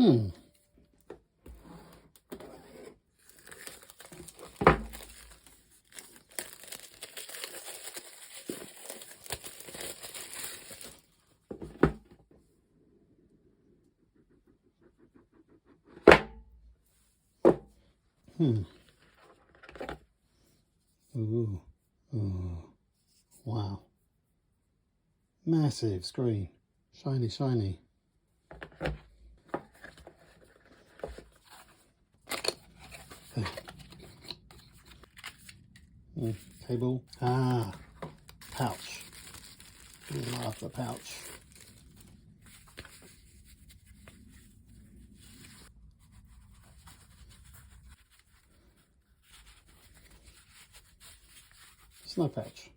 Hmm. Hmm. Ooh. Ooh. Wow. Massive screen. Shiny, shiny. Cable. Ah. Pouch. Love the pouch. Snow patch.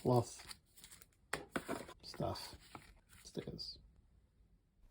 Cloth. Stuff. Stickers.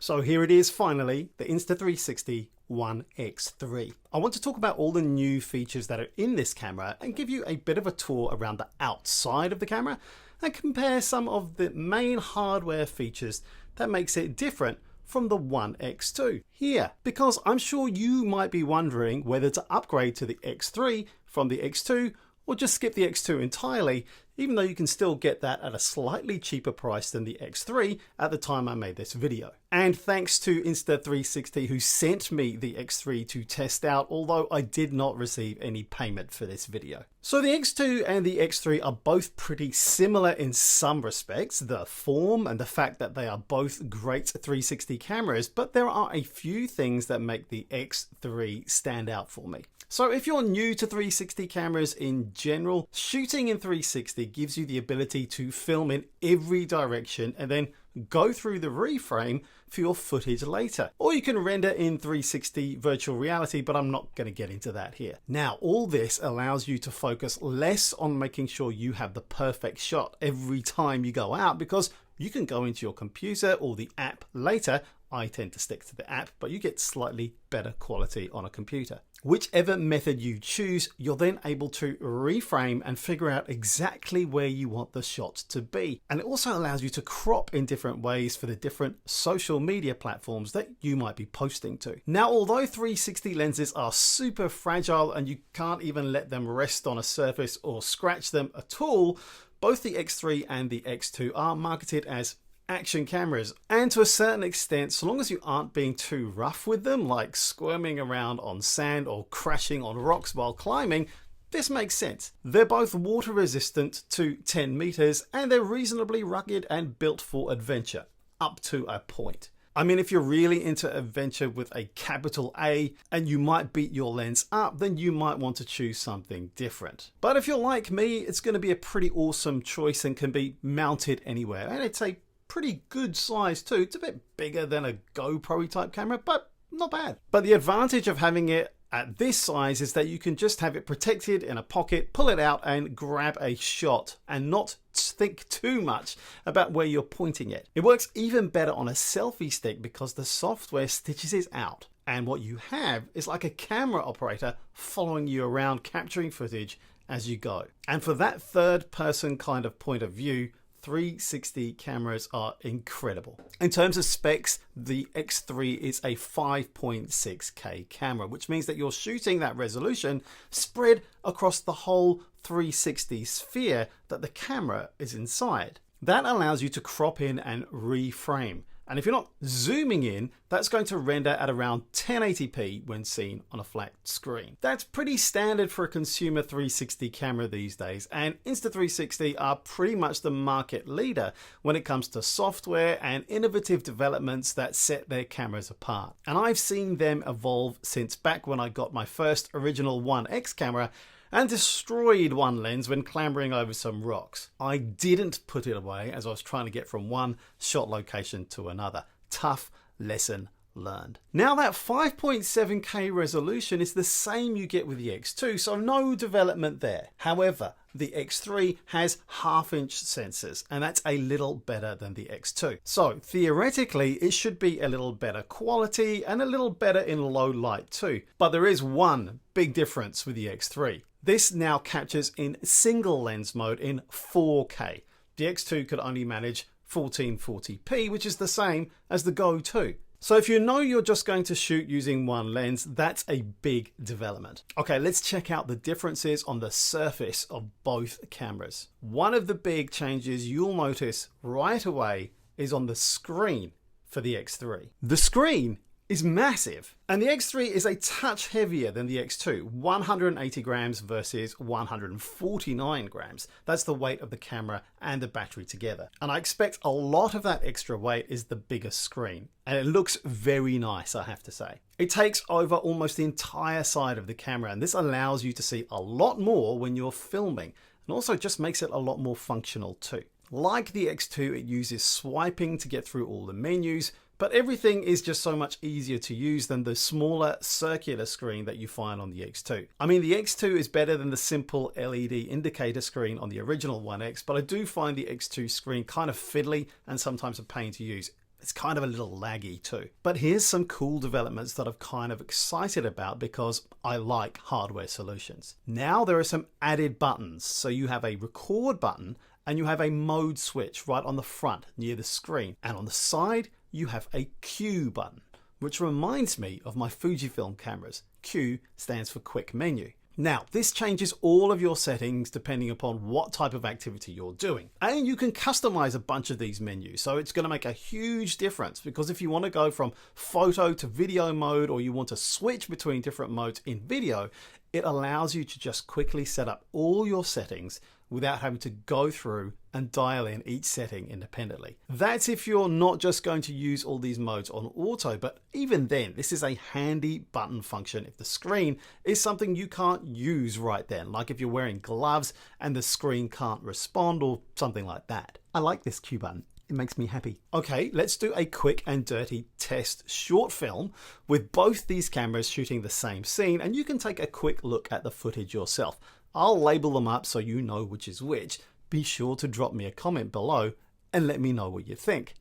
So here it is finally, the Insta360 One X3. I want to talk about all the new features that are in this camera and give you a bit of a tour around the outside of the camera and compare some of the main hardware features that makes it different from the One X2 here, because I'm sure you might be wondering whether to upgrade to the X3 from the X2 or just skip the X2 entirely, even though you can still get that at a slightly cheaper price than the X3 at the time I made this video. And thanks to Insta360 who sent me the X3 to test out, although I did not receive any payment for this video. So the X2 and the X3 are both pretty similar in some respects, the form and the fact that they are both great 360 cameras, but there are a few things that make the X3 stand out for me. So if you're new to 360 cameras in general, shooting in 360 gives you the ability to film in every direction and then go through the reframe for your footage later. Or you can render in 360 virtual reality, but I'm not going to get into that here. Now, all this allows you to focus less on making sure you have the perfect shot every time you go out, because you can go into your computer or the app later. I tend to stick to the app, but you get slightly better quality on a computer. Whichever method you choose, you're then able to reframe and figure out exactly where you want the shot to be. And it also allows you to crop in different ways for the different social media platforms that you might be posting to. Now, although 360 lenses are super fragile and you can't even let them rest on a surface or scratch them at all, both the X3 and the X2 are marketed as action cameras, and to a certain extent, so long as you aren't being too rough with them, like squirming around on sand or crashing on rocks while climbing, this makes sense. They're both water resistant to 10 meters and they're reasonably rugged and built for adventure, up to a point. I mean, if you're really into adventure with a capital A and you might beat your lens up, then you might want to choose something different. But if you're like me, it's going to be a pretty awesome choice and can be mounted anywhere, and it's a pretty good size too. It's a bit bigger than a GoPro type camera, but not bad. But the advantage of having it at this size is that you can just have it protected in a pocket, pull it out and grab a shot and not think too much about where you're pointing it. It works even better on a selfie stick because the software stitches it out. And what you have is like a camera operator following you around, capturing footage as you go. And for that third person kind of point of view, 360 cameras are incredible. In terms of specs, the X3 is a 5.6K camera, which means that you're shooting that resolution spread across the whole 360 sphere that the camera is inside. That allows you to crop in and reframe. And if you're not zooming in, that's going to render at around 1080p when seen on a flat screen. That's pretty standard for a consumer 360 camera these days, and Insta360 are pretty much the market leader when it comes to software and innovative developments that set their cameras apart. And I've seen them evolve since back when I got my first original One X camera and destroyed one lens when clambering over some rocks. I didn't put it away as I was trying to get from one shot location to another. Tough lesson learned. Now that 5.7K resolution is the same you get with the X2, so no development there. However, the X3 has half-inch sensors, and that's a little better than the X2. So theoretically, it should be a little better quality and a little better in low light too. But there is one big difference with the X3. This now captures in single lens mode in 4K. The X2 could only manage 1440p, which is the same as the Go 2. So if you know you're just going to shoot using one lens, that's a big development. Okay, let's check out the differences on the surface of both cameras. One of the big changes you'll notice right away is on the screen for the X3. The screen is massive, and the X3 is a touch heavier than the X2, 180 grams versus 149 grams. That's the weight of the camera and the battery together. And I expect a lot of that extra weight is the bigger screen, and it looks very nice, I have to say. It takes over almost the entire side of the camera, and this allows you to see a lot more when you're filming, and also just makes it a lot more functional too. Like the X2, it uses swiping to get through all the menus, but everything is just so much easier to use than the smaller circular screen that you find on the X2. I mean, the X2 is better than the simple LED indicator screen on the original One X, but I do find the X2 screen kind of fiddly and sometimes a pain to use. It's kind of a little laggy too. But here's some cool developments that I'm kind of excited about because I like hardware solutions. Now there are some added buttons. So you have a record button and you have a mode switch right on the front near the screen. And on the side, you have a Q button, which reminds me of my Fujifilm cameras. Q stands for quick menu. Now, this changes all of your settings depending upon what type of activity you're doing. And you can customize a bunch of these menus, so it's going to make a huge difference, because if you want to go from photo to video mode, or you want to switch between different modes in video, it allows you to just quickly set up all your settings without having to go through and dial in each setting independently. That's if you're not just going to use all these modes on auto, but even then, this is a handy button function if the screen is something you can't use right then, like if you're wearing gloves and the screen can't respond or something like that. I like this Q button. It makes me happy. Okay, let's do a quick and dirty test short film with both these cameras shooting the same scene, and you can take a quick look at the footage yourself. I'll label them up so you know which is which. Be sure to drop me a comment below and let me know what you think.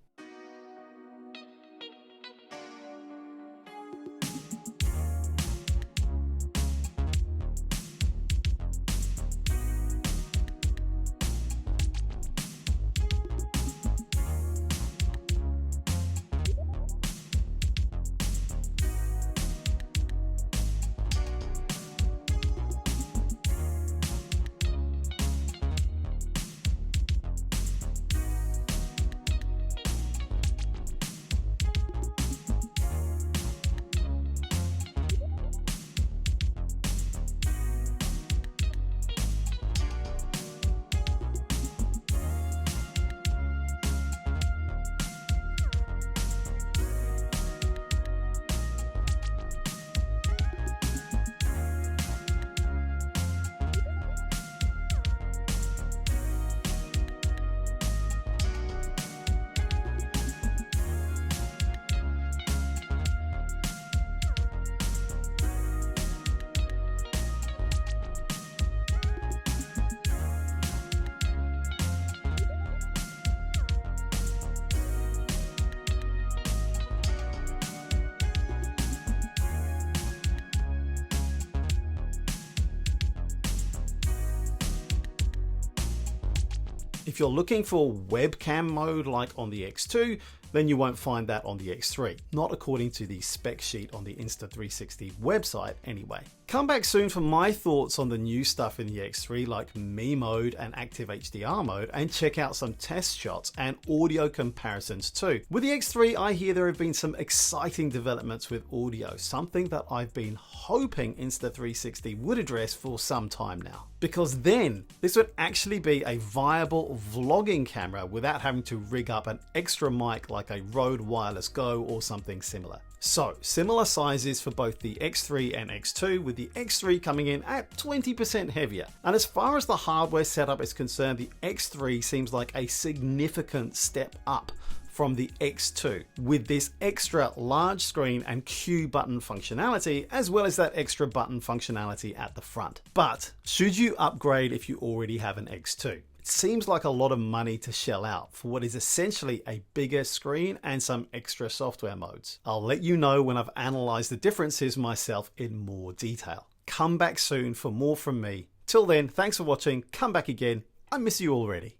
If you're looking for webcam mode like on the X2, then you won't find that on the X3, not according to the spec sheet on the Insta360 website anyway. Come back soon for my thoughts on the new stuff in the X3 like Me mode and Active HDR mode, and check out some test shots and audio comparisons too. With the X3, I hear there have been some exciting developments with audio, something that I've been hoping Insta360 would address for some time now. Because then this would actually be a viable vlogging camera without having to rig up an extra mic like like a Rode Wireless Go or something similar. So similar sizes for both the X3 and X2, with the X3 coming in at 20% heavier. And as far as the hardware setup is concerned, the X3 seems like a significant step up from the X2, with this extra large screen and Q button functionality, as well as that extra button functionality at the front. But should you upgrade if you already have an X2? It seems like a lot of money to shell out for what is essentially a bigger screen and some extra software modes. I'll let you know when I've analyzed the differences myself in more detail. Come back soon for more from me. Till then, thanks for watching. Come back again. I miss you already.